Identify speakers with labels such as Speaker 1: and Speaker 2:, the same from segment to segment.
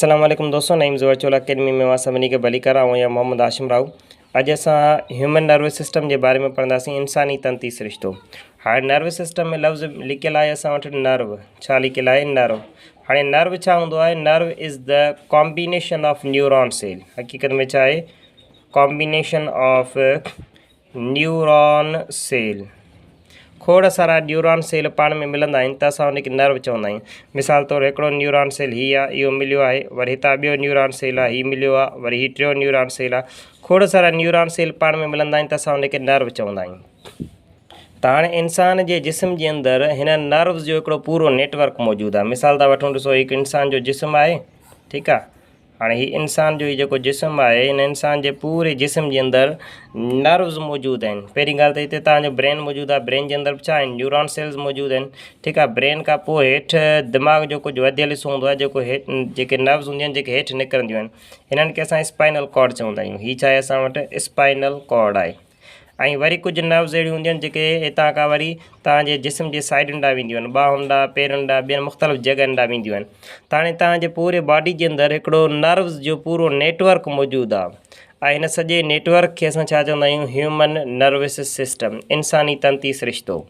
Speaker 1: अस्सलाम वालेकुम दोस्तों, नईम्स वर्चुअल अकेडमी में सभिनी के भली करा या मोहम्मद आशिम राव। अॼु असां ह्यूमन नर्वस सिस्टम के बारे में पढ़ंदासीं, इंसानी तंती सिरिश्तो। हाँ, नर्वस सिस्टम में लफ़्ज़ लिखियल आहे असां वटि नर्व। छा लिखियल आहे? नर्व। हाँ, नर्व छा हूंदो आहे? Nerve is the combination of neuron cell. हकीकत में छा आहे? Combination of neuron cell. खोड़ सारा न्यूरॉन सेल पाण में मिलंदा आहिनि त असां उनखे नर्व चवंदा आहियूं। मिसाल तौरु हिकिड़ो न्यूरॉन सेल हीअ आहे, इहो मिलियो आहे, वरी हितां ॿियो न्यूरॉन सेल आहे, हीअ मिलियो आहे, वरी हीअ टियों न्यूरॉन सेल आहे। खोड़ सारा न्यूरॉन सेल पाण में मिलंदा आहिनि त असां उनखे नर्व चवंदा आहियूं। त हाणे इंसान जे जिस्म जे अंदरि हिन नर्व्स जो हिकिड़ो पूरो नेटवर्क मौजूदु आहे। मिसाल था वठूं, ॾिसो हिकु इंसान जो जिस्म आहे, ठीकु आहे। हाँ, ही इंसान जो जेको जिस्म है, इन इंसान के पूरे जिस्म के अंदर नर्व्स मौजूद हैं। पहिरीं ॻाल्हि त हिते तव्हांजो ब्रेन मौजूद है। ब्रेन के अंदर छा आहिनि? न्यूरॉन सेल्स मौजूद हैं, ठीक है। ब्रेन का पोइ हेठि दिमाग़ जो कुछ वधियल हिस्सो हूंदो आहे, जेको हेठि जेके नर्व्स हूंदियूं आहिनि, जेके हेठि निकिरंदियूं आहिनि, हिननि खे असां स्पाइनल कॉर्ड चवंदा आहियूं। हीअ छा आहे? असां वटि स्पाइनल कॉर्ड आहे। ऐं वरी कुझु नर्व्स अहिड़ियूं हूंदियूं आहिनि जेके हितां खां वरी तव्हांजे जिस्म जे साइडुनि ॾांहुं वेंदियूं आहिनि, ॿाहुनि ॾांहुं, पेरनि ॾांहुं, ॿियनि मुख़्तलिफ़ जॻहनि ॾांहुं वेंदियूं आहिनि। त हाणे तव्हांजे पूरे बॉडी जे अंदरि हिकिड़ो नर्व्स जो पूरो नेटवर्क मौजूदु आहे। ऐं हिन सॼे नेटवर्क खे असां छा चवंदा आहियूं? ह्यूमन नर्वस सिस्टम, इंसानी तंती सिरिश्तो।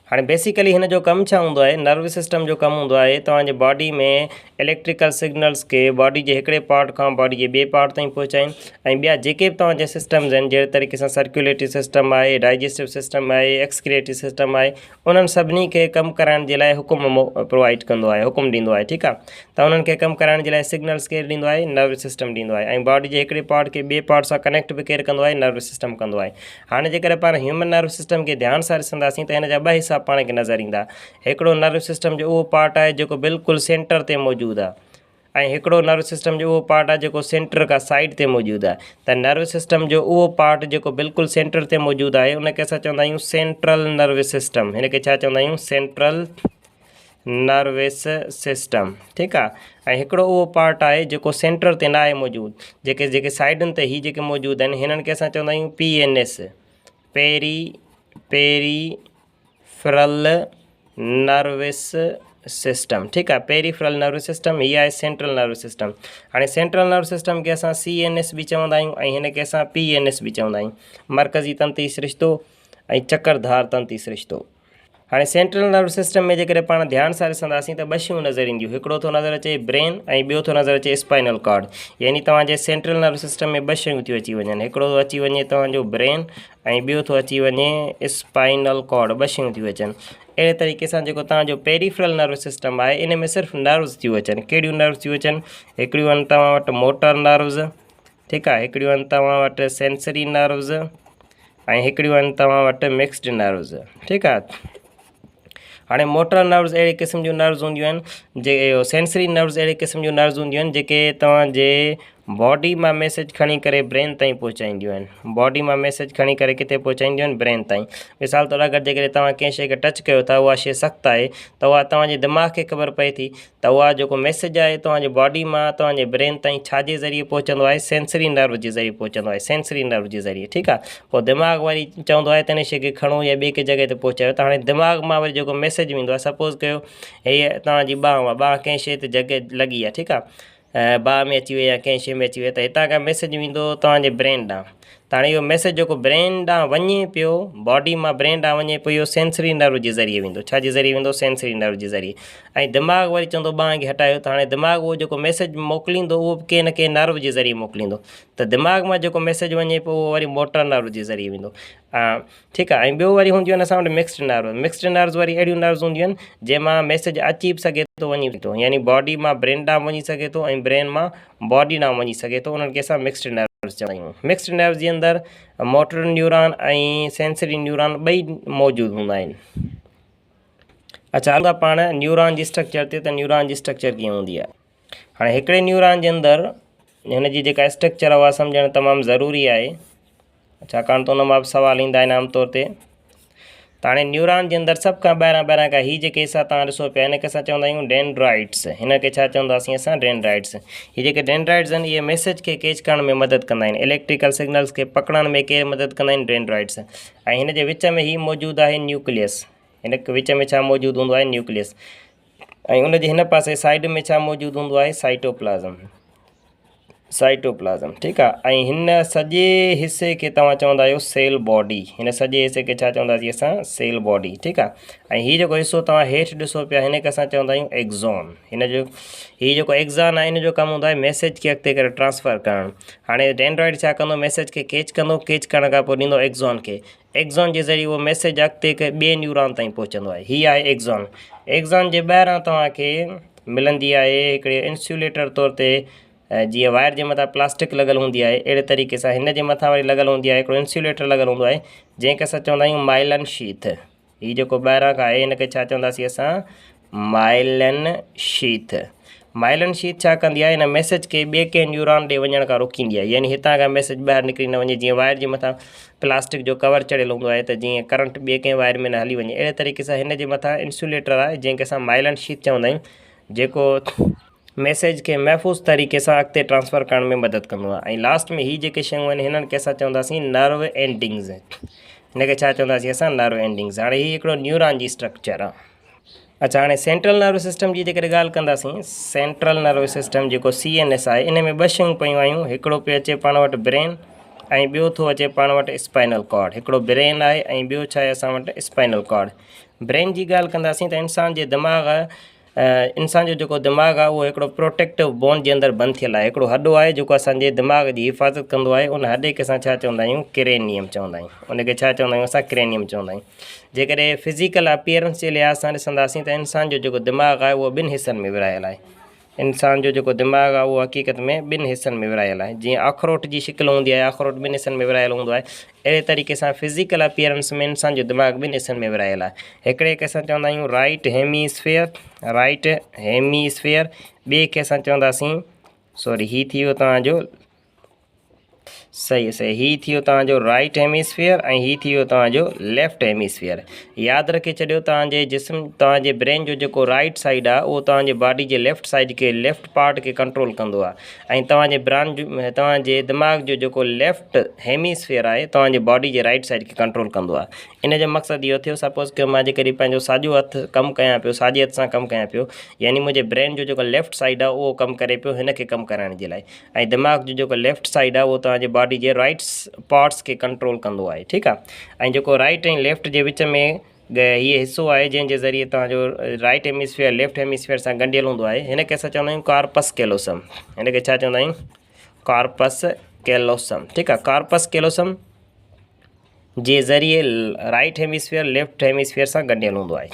Speaker 1: हाँ, बेसिकली हिन जो कमु छा हूंदो आहे? नर्वस सिस्टम जो कमु हूंदो आहे तव्हांजे बॉडी में इलेक्ट्रिकल सिग्नल्स के बॉडी के हिकिड़े पार्ट खां बॉडी के ॿिए पार्ट ताईं पहुचाइनि। ऐं ॿिया जेके बि तव्हांजे सिस्टम्स आहिनि, जहिड़े तरीक़े सां सर्कुलेटरी सिस्टम आहे, डाइजेस्टिव सिस्टम आहे, एक्सक्रिएटरी सिस्टम आहे, उन्हनि सभिनी खे कमु कराइण जे लाइ हुकुम प्रोवाइड कंदो आहे, हुकुम ॾींदो आहे, ठीकु आहे। त उन्हनि खे कमु कराइण जे लाइ सिग्नल्स केरु ॾींदो आहे? नर्वस सिस्टम ॾींदो आहे। ऐं बॉडी जे हिकिड़े पार्ट खे ॿिए पार्ट सां कनेक्ट बि केरु कंदो आहे? नर्वस सिस्टम कंदो आहे। हाणे जेकर पाण ह्यूमन नर्वस सिस्टम खे ध्यान सां ॾिसंदासीं त हिन जा ॿ हिसा पाण खे नज़र ईंदा। हिकिड़ो नर्वस सिस्टम जो उहो पार्ट आहे जेको बिल्कुलु सेंटर ते मौजूदु आहे, ऐं हिकिड़ो नर्वस सिस्टम जो उहो पार्ट आहे जेको सेंटर खां साइड ते मौजूदु आहे। त नर्वस सिस्टम जो उहो पार्ट जेको बिल्कुलु सेंटर ते मौजूदु आहे, उनखे असां चवंदा आहियूं सेंट्रल नर्वस सिस्टम। हिनखे छा चवंदा आहियूं? सेंट्रल नर्वस सिस्टम, ठीकु आहे। ऐं हिकिड़ो उहो पार्ट आहे जेको सेंटर ते न आहे मौजूदु, जेके जेके साइडुनि ते ही जेके मौजूदु आहिनि, हिननि खे असां चवंदा आहियूं PNS, पेरीफ्रल नर्वस सिस्टम, ठीकु आहे। पेरीफ्रल नर्वस सिस्टम हीअ आहे सेंट्रल नर्वस सिस्टम। हाणे सेंट्रल नर्वस सिस्टम खे असां CNS बि चवंदा आहियूं, ऐं हिन खे असां PNS बि चवंदा आहियूं, मरकज़ी तंती सिरिश्तो ऐं चकरधार तंती सिरिश्तो। हाणे सेंट्रल नर्वस सिस्टम में जेकॾहिं पाण ध्यान सां ॾिसंदासीं त ॿ शयूं नज़र ईंदियूं। हिकिड़ो थो नज़र अचे ब्रेन, ऐं ॿियो थो नज़र अचे स्पाइनल कॉर्ड। यानी तव्हांजे सेंट्रल नर्वस सिस्टम में ॿ शयूं थियूं अची वञनि। हिकिड़ो थो अची वञे तव्हांजो ब्रेन, ऐं ॿियो थो अची वञे स्पाइनल कॉर्ड। ॿ शयूं थियूं अचनि। अहिड़े तरीक़े सां जेको तव्हांजो पेरीफ्रल नर्वस सिस्टम आहे, इन में सिर्फ़ु नर्व्स थियूं अचनि। कहिड़ियूं नर्व्स थियूं अचनि? हिकिड़ियूं आहिनि तव्हां वटि मोटर नर्व्स, ठीकु आहे। हिकिड़ियूं आहिनि तव्हां वटि सेंसरी नर्व्स, ऐं हिकिड़ियूं आहिनि तव्हां वटि मिक्स्ड नर्व्स, ठीकु आहे। हाणे मोटर नर्व्स अहिड़े क़िस्म जूं नर्व्स हूंदियूं आहिनि, जे सेंसरी नर्व्स अहिड़े क़िस्म जूं नर्व्स हूंदियूं आहिनि जेके तव्हांजे बॉडी मां मैसेज खणी करे ब्रेन ताईं पहुचाईंदियूं आहिनि। बॉडी मां मैसेज खणी करे किथे पहुचाईंदियूं आहिनि? ब्रेन ताईं। मिसाल तौरु अगरि जेकॾहिं तव्हां कंहिं शइ खे टच कयो था, उहा शइ सख़्तु आहे, त उहा तव्हांजे दिमाग़ खे ख़बर पए थी त उहा जेको मैसेज आहे तव्हांजे बॉडी मां तव्हांजे ब्रेन ताईं छाजे ज़रिए पहुचंदो आहे? सेंसरी नर्व जे ज़रिए पहुचंदो आहे, सेंसरी नर्व जे ज़रिए, ठीकु आहे। पोइ दिमाग़ वरी चवंदो आहे त हिन शइ खे खणो या ॿिए के जॻह ते पहुचायो। त हाणे दिमाग़ मां वरी जेको मैसेज वेंदो आहे, सपोज़ कयो हीअ तव्हांजी ॿांह आहे, ॿांह कंहिं शइ ते जॻह लॻी आहे, ठीकु आहे, बाह में अची वई या कंहिं शइ में अची वई, त हितां खां मैसेज वेंदो तव्हांजे ब्रेन ॾांहुं। त हाणे इहो मैसेज जेको ब्रेन ॾांहुं वञे पियो, बॉडी मां ब्रेन ॾांहुं वञे पियो, इहो सेंसरी नर्व जे ज़रिए वेंदो। छा जे ज़रिए वेंदो? सेंसरी नर्व जे ज़रिए। ऐं दिमाग़ वरी चवंदो ॿांह खे हटायो। त हाणे दिमाग़ उहो जेको मैसेज मोकिलींदो, उहो कंहिं न कंहिं नर्व जे ज़रिए मोकिलींदो। त दिमाग़ मां जेको मैसेज वञे पियो, उहो वरी मोटर नर्व जे ज़रिए वेंदो, ठीकु आहे। ऐं ॿियो वरी हूंदियूं आहिनि असां वटि मिक्स्ड नर्व। मिक्स्ड नर्व्स वरी अहिड़ियूं नर्व्स हूंदियूं आहिनि जंहिंमां मैसेज अची बि सघे थो, वञी बि थो, यानी बॉडी मां ब्रेन ॾांहुं वञी सघे थो ऐं ब्रेन मां बॉडी ॾांहुं वञी सघे थो। उन्हनि खे असां मिक्स्ड नर्व्स चवंदा आहियूं। मिक्स्ड नर्व्स जे अंदरि मोटर न्यूरॉन ऐं सेंसरी न्यूरॉन ॿई मौजूदु हूंदा आहिनि। अच्छा, हलंदा पाण न्यूरॉन जी स्ट्रक्चर ते, त न्यूरॉन जी स्ट्रक्चर कीअं हूंदी आहे। हाणे हिकिड़े न्यूरॉन जे अंदरि हिन जी जेका स्ट्रक्चर आहे उहा सम्झणु तमामु ज़रूरी आहे, छाकाणि त उन मां बि सुवाल ईंदा आहिनि आमतौर ते। त हाणे न्यूरॉन जे अंदरि सभ खां ॿाहिरां खां हीअ जेके हिसा तव्हां ॾिसो पिया, हिनखे असां चवंदा आहियूं डेंड्राइट्स। हिनखे छा चवंदासीं असां? डेंड्राइट्स। हीअ जेके डेंड्राइट्स आहिनि, इहे मैसेज खे कैच करण में मदद कंदा आहिनि, इलेक्ट्रिकल सिग्नल्स खे पकड़ण में केरु मदद कंदा आहिनि? डेंड्राइट्स। ऐं हिन जे विच में ही मौजूदु आहे न्यूक्लियस। हिन विच में छा मौजूदु हूंदो आहे? न्यूक्लियस। ऐं उन जे हिन पासे साइड में छा मौजूदु हूंदो आहे साइटोप्लाज़म ठीकु आहे। ऐं हिन सॼे हिसे खे तव्हां चवंदा आहियो सेल बॉडी, हिन सॼे हिसे खे छा चवंदासीं असां सेल बॉडी ठीकु आहे। ऐं हीउ जेको हिसो तव्हां हेठि ॾिसो पिया हिन खे असां चवंदा आहियूं एक्ज़ॉन। हिन जो हीउ जेको एक्ज़ॉन आहे हिन जो कमु हूंदो आहे मैसेज खे अॻिते करे ट्रांसफ़र करणु। हाणे एंड्रॉइड छा कंदो, मैसेज खे कैच कंदो, कैच करण खां पोइ ॾींदो एक्ज़ॉन खे, एक्ज़ॉन जे ज़रिए उहो मैसेज अॻिते ॿिए न्यूरॉन ताईं पहुचंदो आहे। हीअ आहे एक्ज़ॉन। एक्ज़ॉन जे ॿाहिरां तव्हांखे मिलंदी आहे हिकिड़े इंसुलेटर तौर ते, जीअं वायर जे मथां प्लास्टिक लॻल हूंदी आहे अहिड़े तरीक़े सां हिन जे मथां वरी लॻल हूंदी आहे हिकिड़ो इंसुलेटर लॻल हूंदो आहे जंहिंखे असां चवंदा आहियूं माइलन शीथ। हीउ जेको ॿाहिरां खां आहे हिनखे छा चवंदासीं असां माइलन शीथ। माइलन शीथ छा कंदी आहे, हिन मैसेज खे ॿिए कंहिं न्यूरॉन ॾे वञण खां रोकींदी आहे, यानी हितां खां मैसेज ॿाहिरि निकिरी न वञे। जीअं वायर जे मथां प्लास्टिक जो कवर चढ़ियल हूंदो आहे त जीअं करंट ॿिए कंहिं वायर में न हली वञे, अहिड़े तरीक़े सां हिन जे मथां इंसुलेटर आहे जंहिंखे असां माइलन शीथ चवंदा आहियूं, जेको मैसेज खे महफ़ूज़ तरीक़े सां अॻिते ट्रांसफ़र करण में मदद कंदो आहे। ऐं लास्ट में हीअ जेके शयूं आहिनि हिननि खे असां चवंदासीं नर्व एंडिंग्स। हिनखे छा चवंदासीं असां नर्व एंडिंग्स। हाणे हीअ हिकिड़ो न्यूरॉन जी स्ट्रक्चर आहे। अच्छा, हाणे सेंट्रल नर्व सिस्टम जी जेकॾहिं ॻाल्हि कंदासीं, सेंट्रल नर्व सिस्टम जेको CNS आहे इन में ॿ शयूं पयूं आहियूं, हिकिड़ो पियो अचे पाण वटि ब्रेन ऐं ॿियो थो अचे पाण वटि स्पाइनल कॉर्ड। हिकिड़ो ब्रेन आहे ऐं ॿियो छा आहे असां वटि स्पाइनल कॉर्ड। ब्रेन जी ॻाल्हि कंदासीं त इंसान जो जेको दिमाग़ आहे उहो हिकिड़ो प्रोटेक्टिव बोन जे अंदरि बंदि थियल आहे। हिकिड़ो हॾो आहे जेको असांजे दिमाग़ जी हिफ़ाज़त कंदो आहे, उन हॾे खे असां छा चवंदा आहियूं क्रेनियम चवंदा आहियूं। उनखे छा चवंदा आहियूं असां क्रेनियम चवंदा आहियूं। जेकॾहिं फिज़िकल अपीयरेंस जे लिहाज़ सां ॾिसंदासीं त इंसान जो जेको दिमाग़ आहे उहो ॿिनि हिसनि में विरहायल आहे। इंसान जो जेको दिमाग़ आहे उहो हक़ीक़त में ॿिनि हिसनि में विरहायल आहे। जीअं अखरोट जी शिकिल हूंदी आहे, अखरोट ॿिनि हिसनि में विरहायल हूंदो आहे, अहिड़े तरीक़े सां फिज़िकल अपीयरेंस में इंसान जो दिमाग़ ॿिनि हिसनि में विरहायल आहे। हिकिड़े खे असां चवंदा आहियूं राइट हेमीस्फेयर, ॿिए खे असां चवंदासीं हीउ थी वियो तव्हांजो सही हीउ थी वियो तव्हांजो राइट हेमीस्फेयर ऐं हीउ थी वियो तव्हांजो लेफ़्ट हेमीस्फेयर। यादि रखे छॾियो तव्हांजे जिस्म, तव्हांजे ब्रेन जो जेको राइट साइड आहे उहो तव्हांजे बॉडी जे लेफ़्ट साइड खे, लेफ़्ट पार्ट खे कंट्रोल कंदो आहे। ऐं तव्हांजे दिमाग़ जो जेको लेफ़्ट हेमीस्फेयर आहे तव्हांजे बॉडी जे राइट साइड खे कंट्रोल कंदो आहे। इन जो मक़सदु इहो थियो, सपोज़ कयो मां जेकॾहिं पंहिंजो साॼो हथु कमु कयां पियो, साॼे हथ सां कमु कयां पियो, यानी मुंहिंजे ब्रेन जो जेको लेफ़्ट साइड आहे उहो कमु करे पियो हिन खे कमु कराइण जे लाइ, ऐं दिमाग़ जो जेको लेफ़्ट साइड आहे उहो तव्हांजे बॉडी जे राइट पार्ट्स खे कंट्रोल कंदो आहे। ठीकु आहे। ऐं जेको राइट ऐं लेफ़्ट जे विच में हीअ हिसो आहे जंहिंजे ज़रिए तव्हांजो राइट हेमीस्फेयर लेफ़्ट हेमीस्फेयर सां ॻंढियल हूंदो आहे, हिन खे असां चवंदा आहियूं कॉर्पस कैलोसम। हिन खे छा चवंदा आहियूं कॉर्पस कैलोसम। ठीकु आहे। कॉर्पस कैलोसम जे ज़रिए राइट हेमीस्फेयर लेफ़्ट हेमीस्फेयर सां ॻंढियल हूंदो आहे।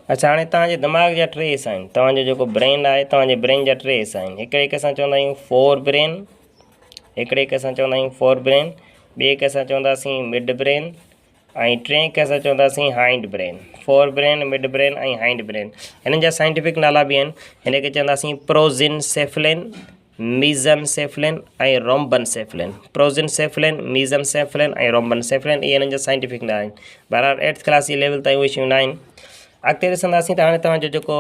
Speaker 1: अच्छा, हाणे तव्हांजे दिमाग़ जा टे हिसा आहिनि। तव्हांजो जेको ब्रेन आहे, तव्हांजे ब्रेन जा टे हिसा आहिनि। हिकिड़े खे असां चवंदा आहियूं फोर ब्रेन, ॿिए खे असां चवंदासीं मिड ब्रेन ऐं टे खे असां चवंदासीं hind brain. Fore brain, mid brain ऐं हाइंड ब्रेन, हिननि जा साइंटिफिक नाला बि आहिनि। हिन खे चवंदासीं प्रोज़िनसेफ़लिन, मीज़नसेफ़लिन ऐं रोम्बनसेफ़लिन। प्रोज़िनसेफ़लिन, मीज़नसेफ़लिन ऐं रोम्बनसेफ़लिन, इहे हिननि जा साइंटिफिक नाला आहिनि। बहरहाल 8th क्लास जी लेवल ताईं उहे शयूं न आहिनि। अॻिते ॾिसंदासीं त हाणे तव्हांजो जेको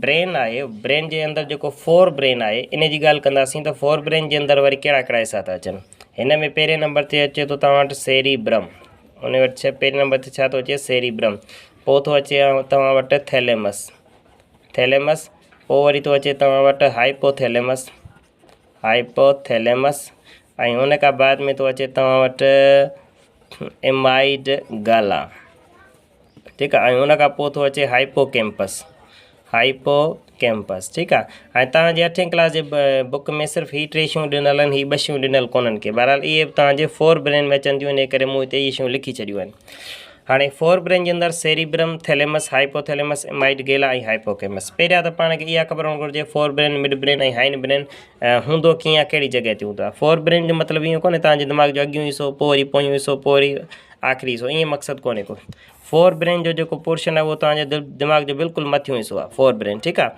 Speaker 1: ब्रेन आहे, ब्रेन जे अंदरि जेको फोर ब्रेन आहे इन जी ॻाल्हि कंदासीं त फोर ब्रेन जे अंदरि वरी कहिड़ा कहिड़ा हिसा था अचनि। हिन में पहिरें नंबर ते अचे थो तव्हां वटि सेरिब्रम, उन वटि पहिरें नंबर ते छा थो अचे सेरिब्रम, पोइ थो अचे तव्हां वटि थैलेमस, पोइ वरी थो अचे तव्हां वटि हाइपोथैलेमस ऐं उन खां बाद में थो अचे तव्हां वटि एमाइडगला। ठीकु आहे। ऐं उन खां पोइ थो अचे हाइपोकैम्पस। ठीकु आहे। हाणे तव्हांजे 8th क्लास जे बुक में सिर्फ़ु हीअ टे शयूं ॾिनल आहिनि, हीअ ॿ शयूं ॾिनल कोन्हनि के। बहरहाल इहे तव्हांजे फोर ब्रेन में अचनि थियूं, इन करे मूं हिते इहे शयूं लिखी छॾियूं आहिनि। हाणे फोर ब्रेन जे अंदरि सेरिब्रम, थैलेमस, हाइपोथैलेमस, एमाइडगेला ऐं हाइपोकैम्पस। पहिरियां त पाण खे इहा ख़बर हुअणु घुरिजे फोर ब्रेन, मिड ब्रेन ऐं हाइंड ब्रेन हूंदो कीअं, कहिड़ी जॻह ते हूंदो आहे। फोर ब्रेन जो मतिलबु इहो कोन्हे तव्हांजे दिमाग़ जो अॻियूं हिसो, पोइ वरी पोयूं हिसो, पोइ वरी आख़िरी हिसो, ईअं मक़सदु कोन्हे को। फोर ब्रेन जो जेको पोर्शन आहे उहो तव्हांजे दिमाग़ जो बिल्कुलु मथियों हिसो आहे फोर ब्रेन। ठीकु आहे।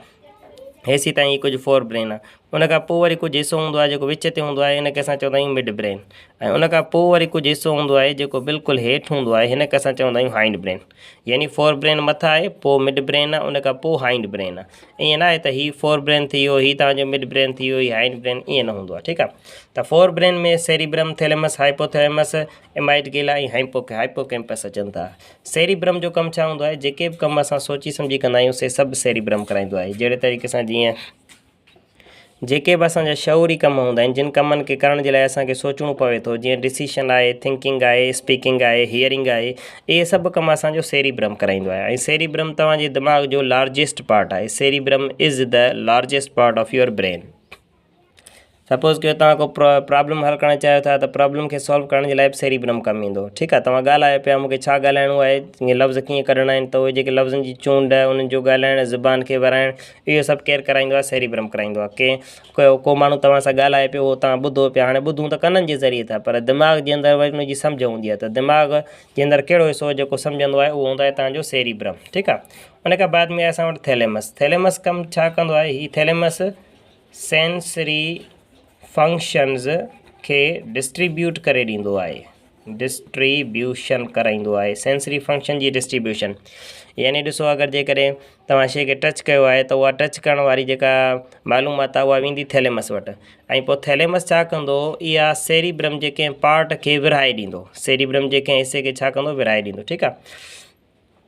Speaker 1: हेसी ताईं कुझु फोर ब्रेन आहे। उन खां पोइ वरी कुझु हिसो हूंदो आहे जेको विच ते हूंदो आहे, हिन खे असां चवंदा आहियूं मिड ब्रेन। ऐं उन खां पोइ वरी कुझु हिसो हूंदो आहे जेको बिल्कुलु हेठि हूंदो आहे, हिन खे असां चवंदा आहियूं हाइंड ब्रेन। यानी फोर ब्रेन मथां आहे, पोइ मिड ब्रेन आहे, उन खां पोइ हाइंड ब्रेन आहे। ईअं न आहे त हीउ फोर ब्रेन थी वियो, हीउ तव्हांजो मिड ब्रेन थी वियो, हीउ हाइंड ब्रेन, ईअं न हूंदो आहे। ठीकु आहे। त फोर ब्रेन में सेरिब्रम, थैलेमस, हाइपोथैलेमस, एमाइडगिला ऐं हाइपोकैम्पस अचनि था। सेरिब्रम जो कमु छा हूंदो आहे? जेके बि कमु असां सोची सम्झी कंदा आहियूं से सभु सेरिब्रम कराईंदो आहे। जहिड़े तरीक़े सां जीअं जेके बि असांजा शऊरी कम हूंदा आहिनि, जिन कमनि खे करण जे लाइ असांखे सोचणो पवे थो, जीअं डिसीशन आहे, थिंकिंग आहे, स्पीकिंग आहे, हियरिंग आहे, इहे सभु कम असांजो सेरिब्रम कराईंदो आहे। ऐं सेरिब्रम तव्हांजे दिमाग़ जो लार्जेस्ट पार्ट आहे। Cerebrum is the largest part of your brain. Suppose कयो तव्हां को प्रॉब्लम हल करणु चाहियो था, त प्रॉब्लम खे सॉल्व करण जे लाइ बि सेरिब्रम कमु ईंदो। ठीकु आहे। तव्हां ॻाल्हायो पिया, मूंखे छा ॻाल्हाइणो आहे, ईअं लफ़्ज़ कीअं कढणा आहिनि, त उहे जेके लफ़्ज़नि जी चूंड, उन्हनि जो ॻाल्हाइणु, ज़ुबान खे वराइणु, इहो सभु केरु कराईंदो आहे? सेरिब्रम कराईंदो आहे। को माण्हू तव्हां सां ॻाल्हाए पियो, उहो तव्हां ॿुधो पिया। हाणे ॿुधूं त कननि जे ज़रिए था, पर दिमाग़ जे अंदरि वरी उनजी सम्झ हूंदी आहे। त दिमाग़ जे अंदरि कहिड़ो हिसो जेको सम्झंदो आहे, उहो हूंदो आहे तव्हांजो सेरिब्रम। ठीकु आहे। उन खां बाद में असां वटि थैलेमस। थैलेमस कमु छा कंदो आहे? हीउ थैलेमस सेंसरी फंक्शन्स खे डिस्ट्रीब्यूट करे ॾींदो आहे, डिस्ट्रीब्यूशन कराईंदो आहे। सेंसरी फंक्शन जी डिस्ट्रीब्यूशन यानी ॾिसो, अगरि जेकॾहिं तव्हां शइ खे टच कयो आहे त उहा टच करण वारी जेका मालूमात आहे उहा वेंदी थैलेमस वटि। ऐं पोइ थैलेमस छा कंदो? इहा सेरिब्रम जे कंहिं पार्ट खे विरहाए ॾींदो। सेरिब्रम जे कंहिं हिसे खे छा कंदो? विरहाए ॾींदो। ठीकु आहे।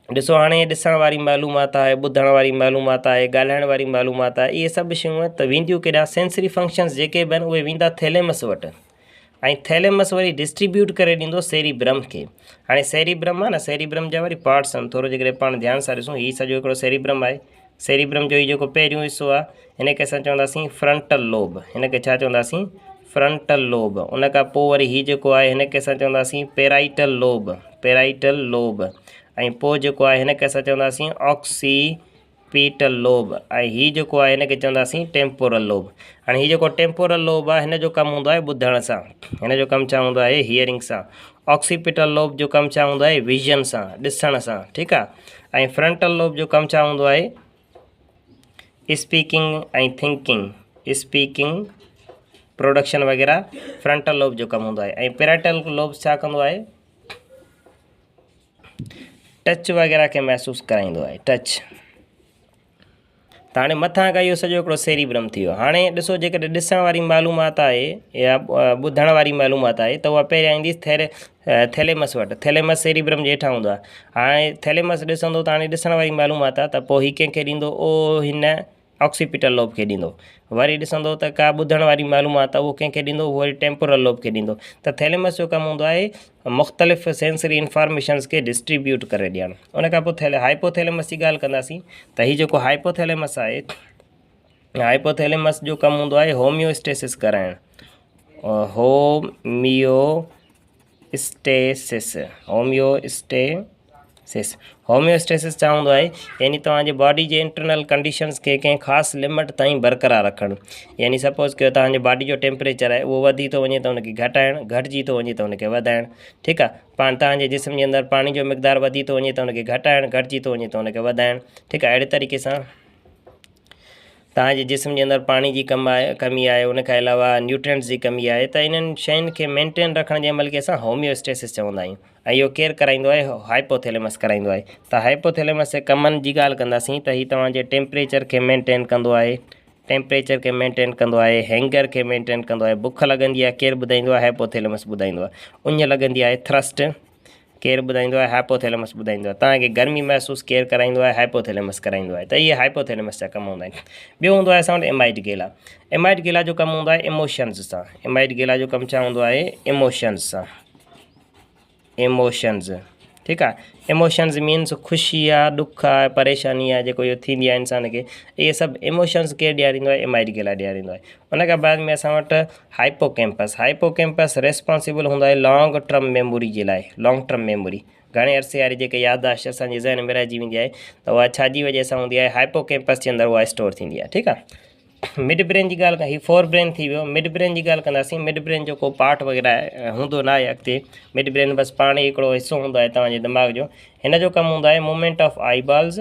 Speaker 1: ॾिसो, हाणे ॾिसण वारी मालूमात आहे, ॿुधण वारी मालूमात आहे, ॻाल्हाइण वारी मालूमात आहे, इहे सभु शयूं त वेंदियूं केॾा? सेंसरी फंक्शन्स जेके बि आहिनि उहे वेंदा थैलेमस वटि। ऐं थैलेमस वरी डिस्ट्रीब्यूट करे ॾींदो सेरिब्रम खे। हाणे सेरिब्रम आहे न, सेरिब्रम जा वरी पार्ट्स आहिनि। थोरो जेकॾहिं पाण ध्यानु सां ॾिसूं, हीउ सॼो हिकिड़ो सेरिब्रम आहे। सेरिब्रम जो हीउ जेको पहिरियों हिसो आहे, हिन खे असां चवंदासीं फ्रंटल लोब। हिन खे छा चवंदासीं? Frontal lobe. उन खां पोइ वरी हीउ जेको आहे, हिन खे असां चवंदासीं पेराइटल लोब। Parietal lobe. ऐं पोइ जेको आहे, हिन खे असां चवंदासीं ऑक्सीपिटल लोब। ऐं हीउ जेको आहे, हिन खे चवंदासीं टेम्पोरल लोब। हाणे हीउ जेको टेम्पोरल लोब आहे, हिन जो कमु हूंदो आहे ॿुधण सां। हिन जो कमु छा हूंदो आहे? हियरिंग सां। ऑक्सीपिटल लोब जो कमु छा हूंदो आहे? विजन सां, ॾिसण सां। ठीकु आहे। ऐं फ्रंटल लोब जो कमु छा हूंदो आहे? स्पीकिंग ऐं थिंकिंग, स्पीकिंग, प्रोडक्शन वग़ैरह फ्रंटल लोब जो कमु हूंदो आहे। ऐं पेराइटल लोब छा कंदो आहे? टच वग़ैरह खे महसूसु कराईंदो आहे, टच। त हाणे मथां खां इहो सॼो हिकिड़ो सेरिब्रम थी वियो। हाणे ॾिसो, जेकॾहिं ॾिसण वारी मालूमात आहे या ॿुधण वारी मालूमात आहे, त उहा पहिरियां ईंदी थैलेमस वटि। थैलेमस सेरिब्रम जे हेठां हूंदो आहे। हाणे थैलेमस ॾिसंदो त हाणे ॾिसण वारी मालूमात आहे, त पोइ हीउ कंहिंखे ॾींदो? हिन ऑक्सीपिटल लोब खे ॾींदो। वरी ॾिसंदो त का ॿुधण वारी मालूमात आहे, उहो कंहिंखे ॾींदो? उहो वरी टेम्पोरल लोब खे ॾींदो। त थैलेमस जो कमु हूंदो आहे मुख़्तलिफ़ सेंसरी इंफॉर्मेशन्स खे डिस्ट्रीब्यूट करे ॾियणु। उन खां पोइ हाइपोथैलेमस जी ॻाल्हि कंदासीं, त हीउ जेको हाइपोथैलेमस आहे, हाइपोथैलेमस जो कमु हूंदो आहे होम्योस्टेसिस कराइणु। होम्योस्टेसिस छा हूंदो आहे? यानी तव्हांजे बॉडी जे इंटरनल कंडीशन्स खे कंहिं ख़ासि लिमिट ताईं बरक़रार रखणु। यानी सपोज़ कयो तव्हांजे बॉडी जो टेम्परेचर आहे, उहो वधी थो वञे त हुनखे घटाइणु, घटिजी थो वञे त हुनखे वधाइणु। ठीकु आहे। पाण तव्हांजे जिस्म जे अंदरि पाणी जो मिक़दारु वधी थो वञे त हुनखे घटाइणु, घटिजी थो वञे त हुनखे वधाइणु। ठीकु आहे। अहिड़े तरीक़े सां तव्हांजे जिस्म जे अंदरि पाणी जी कमी आहे, उनखां अलावा न्यूट्रिएंट्स जी कमी आहे, त इन्हनि शयुनि खे मेंटेन रखण जे अमल खे असां होम्योस्टेसिस चवंदा आहियूं। ऐं इहो केरु कराईंदो आहे? हाइपोथैलेमस कराईंदो आहे। त हाइपोथैलेमस जे कमनि जी ॻाल्हि कंदासीं, त हीउ तव्हांजे टेम्परेचर खे मेंटेन कंदो आहे, टेम्परेचर खे मेंटेन कंदो आहे, हैंगर खे मेंटेन कंदो आहे। बुख लॻंदी आहे, केरु ॿुधाईंदो आहे? हाइपोथैलेमस ॿुधाईंदो आहे। उञ लॻंदी आहे, थ्रस्ट, केरु ॿुधाईंदो आहे? हाइपोथैलेमस ॿुधाईंदो आहे। तव्हांखे गर्मी महसूसु केरु कराईंदो आहे? हाइपोथैलेमस कराईंदो आहे। त इहे हाइपोथैलेमस जा कमु हूंदा आहिनि। ॿियो हूंदो आहे असां वटि एमाइडगिला। एमाइडगिला जो कमु हूंदो आहे इमोशन्स सां। एमाइडगिला जो कमु छा हूंदो आहे? इमोशन्स सां। इमोशन्स। ठीकु आहे। इमोशन्स मीन्स ख़ुशी आहे, ॾुख आहे, परेशानी आहे, जेको इहो थींदी आहे इंसान खे, इहे सभु इमोशन्स केरु ॾियारींदो आहे? एमाइडगिला ॾियारींदो आहे। उन खां बाद में असां वटि हाइपोकैम्पस। हाइपोकैम्पस रेस्पॉन्सिबल हूंदो आहे लॉन्ग टर्म मेमोरी जे लाइ। लॉन्ग टर्म मेमोरी, घणे अरसे वारी जेके याददाश्त असांजे ज़हन में रहिजी वेंदी आहे, त उहा छाजी वजह सां हूंदी आहे? हाइपोकैम्पस जे अंदरि उहा स्टोर थींदी आहे। ठीकु आहे। मिड ब्रेन जी ॻाल्हि हीउ फोर ब्रेन थी वियो। मिड ब्रेन जी ॻाल्हि कंदासीं। मिड ब्रेन जो को पार्ट वग़ैरह हूंदो न आहे अॻिते। मिड ब्रेन बसि पाण ई हिकिड़ो हिसो हूंदो आहे तव्हांजे दिमाग़ जो। हिन जो कमु हूंदो आहे movement of I balls,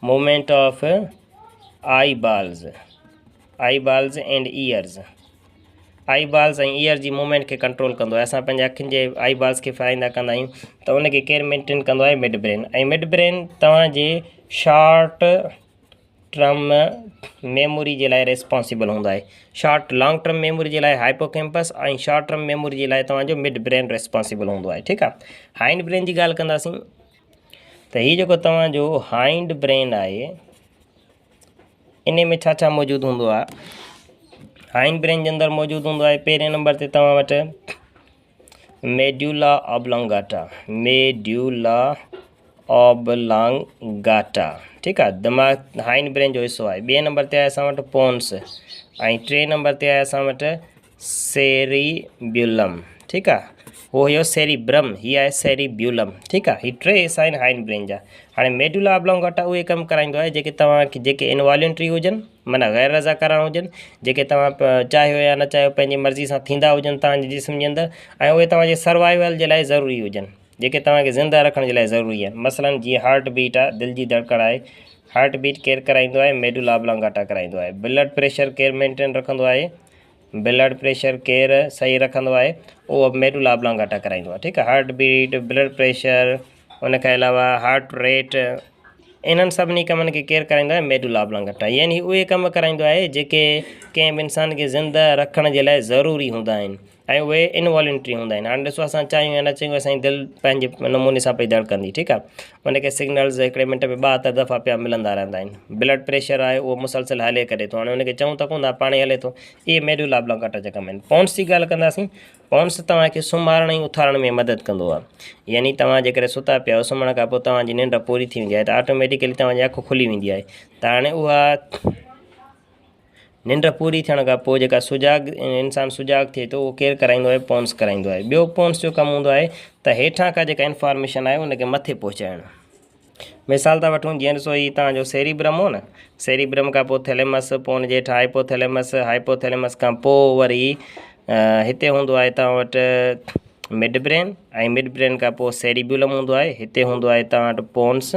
Speaker 1: movement of I balls, I balls and years, I balls ऐं ईयर जी मूवमेंट खे कंट्रोल कंदो आहे। असां पंहिंजे अखियुनि जे आई बॉल्स खे फहिराईंदा कंदा आहियूं त उनखे केरु मेंटेन कंदो आहे, मिड ब्रेन। ऐं मिड ब्रेन तव्हांजे शॉर्ट टर्म मेमोरी जे लाइ रिस्पॉन्सिबल हूंदो आहे। शॉर्ट लॉन्ग टर्म मेमोरी जे लाइ हाइपोकैम्पस ऐं शॉर्ट टर्म मेमोरी जे लाइ तव्हांजो मिड ब्रेन रिस्पॉन्सिबल हूंदो आहे। ठीकु आहे। हाइंड ब्रेन जी ॻाल्हि कंदासीं त हीउ जेको तव्हांजो हाइंड ब्रेन आहे इन में छा छा मौजूदु हूंदो आहे। हाइंड ब्रेन जे अंदरि मौजूदु हूंदो आहे पहिरें नंबर ते तव्हां वटि मेड्यूला ऑब्लोंगाटा, मेड्यूला ऑब्लोंगाटा। ठीकु आहे, दिमाग़ हाइंड ब्रेन जो हिसो आहे। ॿिए नंबर ते आहे असां वटि पोन्स ऐं टे नंबर ते आहे असां वटि सेरिब्यूलम। ठीकु आहे, उहो हुयो सेरिब्रम, हीअ आहे सेरिब्यूलम। ठीकु आहे, हीअ टे हिसा आहिनि हाइंड ब्रेन जा। हाणे मेडुला ऑब्लोंगाटा उहे कमु कराईंदो आहे जेके तव्हांखे जेके इनवॉल्यूंट्री हुजनि, माना गैर रज़ाकाराना हुजनि, जेके तव्हां चाहियो या न चाहियो पंहिंजी मर्ज़ी सां थींदा हुजनि तव्हांजे जिस्म जे अंदरि, ऐं उहे तव्हांजे सर्वाइवल जे लाइ ज़रूरी हुजनि, जेके तव्हांखे ज़िंदा रखण जे लाइ ज़रूरी आहिनि। मसलन जीअं हार्ट बीट आहे, दिलि जी धड़कण आहे, हार्ट बीट केरु कराईंदो आहे, मेडुला ऑब्लोंगाटा कराईंदो आहे। ब्लड प्रेशर केरु मेंटेन रखंदो आहे, ब्लड प्रेशर केरु सही रखंदो आहे, उहो मेडुला ऑब्लोंगाटा कराईंदो आहे। ठीकु आहे, हार्ट बीट, ब्लड प्रेशर, उनखां अलावा हार्ट रेट, इन्हनि सभिनी कमनि खे केरु कराईंदो आहे, मेडुला ऑब्लोंगाटा। यानी उहे कम कराईंदो आहे जेके कंहिं बि इंसान खे ज़िंदा रखण जे लाइ ज़रूरी हूंदा आहिनि ऐं उहे इनवॉल्यूंट्री हूंदा आहिनि। हाणे ॾिसो असां चाहियूं या न चाहियूं असांजी दिलि पंहिंजे नमूने सां पई धड़कंदी। ठीकु आहे, उनखे सिग्नल्स हिकिड़े मिंट में 72 दफ़ा पिया मिलंदा रहंदा आहिनि। ब्लड प्रेशर आहे उहो मुसलसल हले करे थो, हाणे उनखे चऊं त कोन था पाणे हले थो। इहे मेडुला ऑब्लोंगाटा जा कम आहिनि। पोन्स जी ॻाल्हि कंदासीं, पोन्स तव्हांखे सुम्हारण ऐं उथारण में मदद कंदो आहे। यानी तव्हां जेकॾहिं सुता पिया आहियो, सुम्हण खां पोइ तव्हांजी निंड पूरी थी वेंदी आहे त ऑटोमेटिकली तव्हांजी अखि खुली वेंदी आहे। त हाणे उहा निंड पूरी थियण खां पोइ जेका सुजाग इंसानु सुजाग थिए थो, उहो केरु कराईंदो आहे, पोन्स कराईंदो आहे। ॿियो पोन्स जो कमु हूंदो आहे त हेठां खां जेका इंफॉर्मेशन आहे उनखे मथे पहुचाइणु। मिसाल था वठूं, जीअं ॾिसो हीउ तव्हांजो सेरिब्रम हो न, सेरिब्रम खां पोइ थैलेमस, पोइ हुनजे हेठां हाइपोथैलेमस, हाइपोथैलेमस खां पोइ वरी हिते हूंदो आहे तव्हां वटि मिड ब्रेन, ऐं मिड ब्रेन खां पोइ सेरिब्यूलम हूंदो आहे, हिते हूंदो आहे तव्हां वटि पोन्स,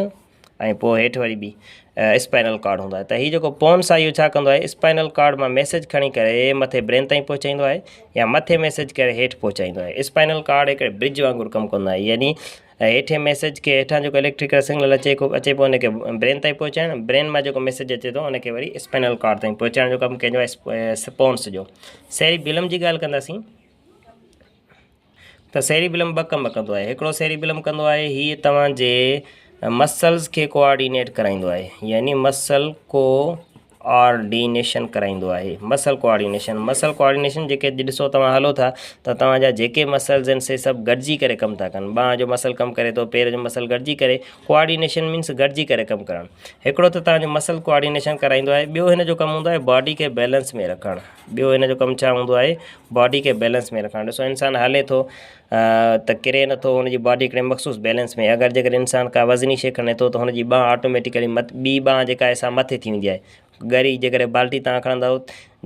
Speaker 1: ऐं पोइ हेठि वरी बि स्पाइनल कार्ड हूंदो आहे। त हीउ जेको पोन्स आहे इहो छा कंदो आहे, स्पाइनल कार्ड मां मैसेज खणी करे मथे ब्रेन ताईं पहुचाईंदो आहे या मथे मैसेज करे हेठि पहुचाईंदो आहे। स्पाइनल कार्ड हिकिड़े ब्रिज वांगुरु कमु कंदो आहे, यानी हेठि मैसेज खे हेठां जेको इलेक्ट्रिकल सिग्नल अचे पियो हुनखे ब्रेन ताईं पहुचाइणु, ब्रेन मां जेको मैसेज अचे थो उनखे वरी स्पाइनल कार्ड ताईं पहुचाइण जो कमु कंहिंजो आहे, पोन्स जो। सेरिब्यूलम जी ॻाल्हि कंदासीं त सेरिब्यूलम ॿ कम कंदो आहे। हिकिड़ो सेरिब्यूलम कंदो आहे, हीअ तव्हांजे मसल्स खे कोऑर्डिनेट कराईंदो आहे, यानी मसल कोऑर्डिनेशन कराईंदो आहे। मसल कोऑर्डिनेशन जेके ॾिसो तव्हां हलो था त तव्हांजा जेके मसल्स आहिनि से सभु गॾिजी करे कमु था कनि। बांह जो मसल कमु करे थो, पेर जो मसल गॾिजी करे, कोऑर्डिनेशन मीन्स गॾिजी करे कमु करणु। हिकिड़ो त तव्हांजो मसल कोऑर्डिनेशन कराईंदो आहे, ॿियो हिन जो कमु हूंदो आहे बॉडी खे बैलेंस में रखणु। ॿियो हिन जो कमु छा हूंदो आहे, बॉडी खे बैलेंस में रखणु। ॾिसो इंसानु हले थो त किरे नथो, हुनजी बॉडी हिकिड़े मख़सूस बैलेंस में। अगरि जेकॾहिं इंसानु का वज़नी शइ खणे थो त हुनजी बांह ऑटोमेटिकली ॿी बांह जेका आहे सा मथे थी वेंदी आहे। ॻरी जेकॾहिं बाल्टी तव्हां खणंदा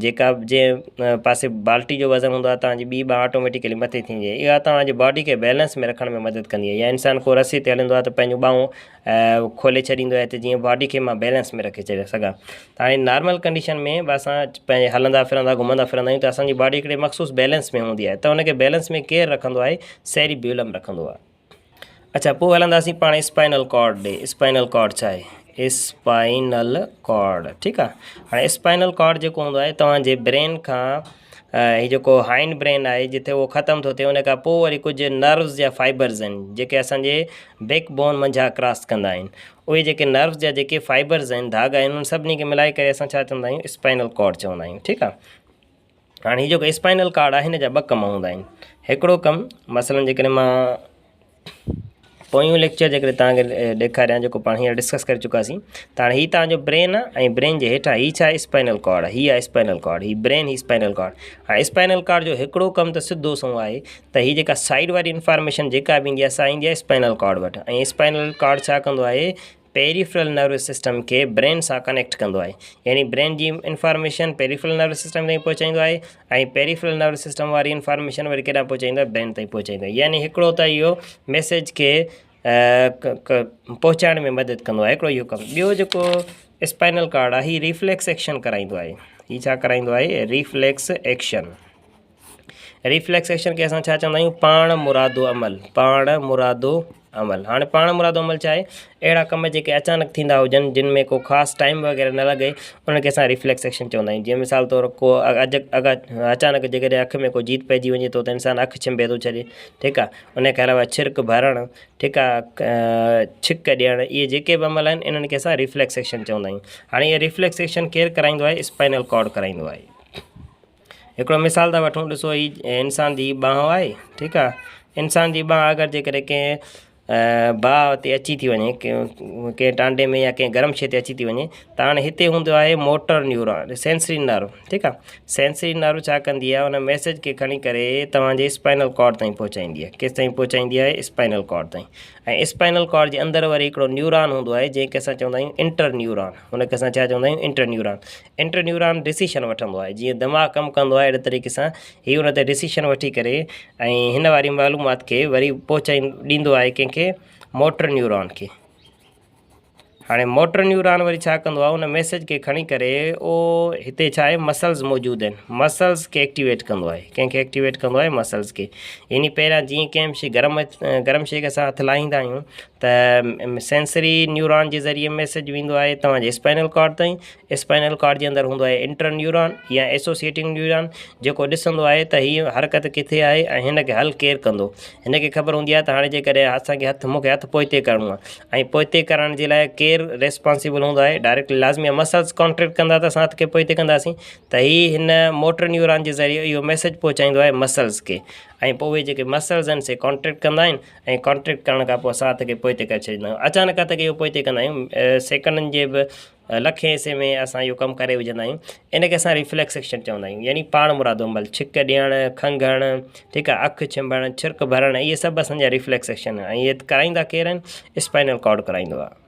Speaker 1: जेका जंहिं पासे बाल्टी जो वज़न हूंदो आहे तव्हांजी ॿी बांह ऑटोमेटिकली मथे थी वेंदी आहे। इहा तव्हांजी बॉडी खे बैलेंस में रखण में मदद कंदी आहे। या इंसानु को रस्सी ते हलंदो आहे त पंहिंजूं बाहूं खोले छॾींदो आहे त जीअं बॉडी खे मां बैलेंस में रखे सघां। त हाणे नॉर्मल कंडीशन में बि असां पंहिंजे हलंदा फिरंदा घुमंदा फिरंदा आहियूं त असांजी बॉडी हिकिड़े मख़सूस बैलेंस में हूंदी आहे, त हुनखे बैलेंस में केरु रखंदो आहे, सेरिब्यूलम रखंदो आहे। अच्छा, पोइ हलंदासीं पाण स्पाइनल कॉर्ड ॾे। स्पाइनल कॉर्ड छा आहे, स्पाइनल कॉर्ड। ठीकु आहे, हाणे स्पाइनल कॉर्ड जेको हूंदो आहे तव्हांजे ब्रेन खां हीउ जेको हाइंड ब्रेन आहे जिते उहो ख़तमु थो थिए, उन खां पोइ वरी कुझु नर्व्स या फाइबर्स आहिनि जेके असांजे बैकबोन मंझां क्रॉस कंदा आहिनि। उहे जेके नर्व्स जा जेके फाइबर्स आहिनि, धागा आहिनि, उन सभिनी खे मिलाए करे असां छा चवंदा आहियूं, स्पाइनल कॉर्ड चवंदा आहियूं। ठीकु आहे, हाणे हीउ जेको स्पाइनल कॉर्ड आहे हिन जा ॿ कम हूंदा आहिनि। हिकिड़ो कमु मसइलनि जेकॾहिं मां पोयूं लेक्चर जेकॾहिं तव्हांखे ॾेखारियां जेको पाण हींअर डिस्कस करे चुकासीं, त हाणे हीउ तव्हांजो ब्रेन आहे ऐं ब्रेन जे हेठां हीउ छा आहे, स्पाइनल कॉर्ड आहे। हीअ आहे स्पाइनल कॉर्ड, हीउ ब्रेन, हीउ स्पाइनल कॉर्ड। हाणे स्पाइनल कॉर्ड जो हिकिड़ो कमु त सिधो सो आहे त हीअ जेका साइड वारी इंफॉर्मेशन जेका बि ईंदी आहे सा ईंदी आहे स्पाइनल कॉर्ड वटि। ऐं स्पाइनल कॉर्ड छा कंदो आहे, पेरीफ्रल नर्वस सिस्टम खे ब्रेन सां कनेक्ट कंदो आहे। यानी ब्रेन जी इंफॉर्मेशन पेरीफ्रल नर्वस सिस्टम ताईं पहुचाईंदो आहे ऐं पेरीफ्रल नर्वस सिस्टम वारी इंफॉर्मेशन वरी केॾांहुं पहुचाईंदो आहे, ब्रेन ताईं पहुचाईंदो आहे। यानी हिकिड़ो त इहो मैसेज खे पहुचाइण में मदद कंदो आहे, हिकिड़ो इहो कमु। ॿियो जेको स्पाइनल कॉर्ड आहे हीउ रिफ्लेक्स एक्शन कराईंदो आहे। हीउ छा कराईंदो आहे रिफ्लेक्स एक्शन। रिफ्लेक्स एक्शन खे असां छा चवंदा आहियूं पाण मुरादो अमल। पाण मुरादो अमल। हाणे पाण मुरादो अमल छा आहे अहिड़ा कम जेके अचानक थींदा हुजनि जिन में को ख़ासि टाइम वग़ैरह न लॻे उनखे असां रिफ्लेक्स एक्शन चवंदा आहियूं। जीअं मिसाल तौरु को अचानक जेकॾहिं अखि में को जीत पइजी वञे थो त इंसानु अखि छिंबे थो छॾे, ठीकु आहे। उनखे अलावा छिरक भरणु, ठीकु आहे, छिक ॾियणु, इहे जेके बि अमल आहिनि इन्हनि खे असां रिफ्लेक्स एक्शन चवंदा आहियूं। हाणे इहे रिफ्लेक्स एक्शन केरु कराईंदो आहे स्पाइनल कॉर्ड कराईंदो आहे। हिकिड़ो मिसाल था वठूं, ॾिसो हीअ इंसान जी बांह आहे, ठीकु आहे। इंसान जी बांह अगरि जेकॾहिं कंहिं बाह ते अची थी वञे कंहिं टांडे में या कंहिं गरम शइ ते अची थी वञे त हाणे हिते हूंदो आहे मोटर न्यूरॉन, सेंसरी नर्व, ठीकु आहे। सेंसरी नर्व छा कंदी आहे उन मैसेज खे खणी करे तव्हांजे स्पाइनल कॉर्ड ताईं पहुचाईंदी आहे। केसि ताईं पहुचाईंदी आहे स्पाइनल कॉर्ड ताईं। ऐं स्पाइनल कॉर्ड जे अंदरि वरी हिकिड़ो न्यूरॉन हूंदो आहे जंहिंखे असां चवंदा आहियूं इंटर न्यूरॉन। हुनखे असां छा चवंदा आहियूं inter neuron. Inter neuron decision वठंदो आहे, जीअं दिमाग़ु कमु कंदो आहे अहिड़े तरीक़े सां हीउ हुन ते डिसीशन वठी करे ऐं हिन वारी मालूमात खे वरी ॾींदो आहे कंहिंखे मोटर न्यूरॉन खे। हाणे मोटर न्यूरॉन वरी छा कंदो आहे उन मैसेज खे खणी करे उहो हिते छा आहे मसल्स मौजूदु आहिनि, मसल्स खे एक्टिवेट कंदो आहे। कंहिंखे एक्टिवेट कंदो आहे मसल्स खे। यानी पहिरियां जीअं कंहिं शइ गरम शइ खे असां हथु लाहींदा आहियूं त सेंसरी न्यूरॉन जे ज़रिए मैसेज वेंदो आहे तव्हांजे स्पाइनल कॉर्ड ताईं। स्पाइनल कॉर्ड जे अंदरि हूंदो आहे इंटर न्यूरॉन या एसोसिएटिंग न्यूरॉन जेको ॾिसंदो आहे त हीअ हरकत किथे आहे ऐं हिन खे हल केरु कंदो। हिनखे ख़बर हूंदी आहे त हाणे जेकॾहिं असांखे मूंखे हथु पोइते करिणो आहे ऐं पोइते करण जे लाइ केरु रेस्पॉन्सिबल हूंदो आहे, डायरेक्ट लाज़मी आहे मसल्स कॉन्ट्रैक्ट कंदा त असां हथ खे पोइते कंदासीं। त हीअ हिन मोटर न्यूरॉन जे ज़रिए इहो मैसेज पहुचाईंदो आहे मसल्स खे ऐं पोइ उहे जेके मसल्स आहिनि से कॉन्ट्रैक्ट कंदा आहिनि ऐं कॉन्ट्रैक्ट करण खां पोइ असां हथ खे पोइते करे छॾींदा आहियूं। अचानक हथ खे इहो पोइते कंदा आहियूं, सेकंडनि जे बि लखे हिसे में असां इहो कमु करे विझंदा आहियूं। इनखे असां रिफ्लेक्स एक्शन चवंदा आहियूं, यानी पाण मुरादो अमल। छिक ॾियणु, खंघणु, ठीकु आहे, अखि छिंभणु, छिरक भरणु, इहे सभु असांजा रिफ्लेक्स एक्शन आहिनि ऐं इहे कराईंदा केरु आहिनि स्पाइनल कॉर्ड कराईंदो आहे।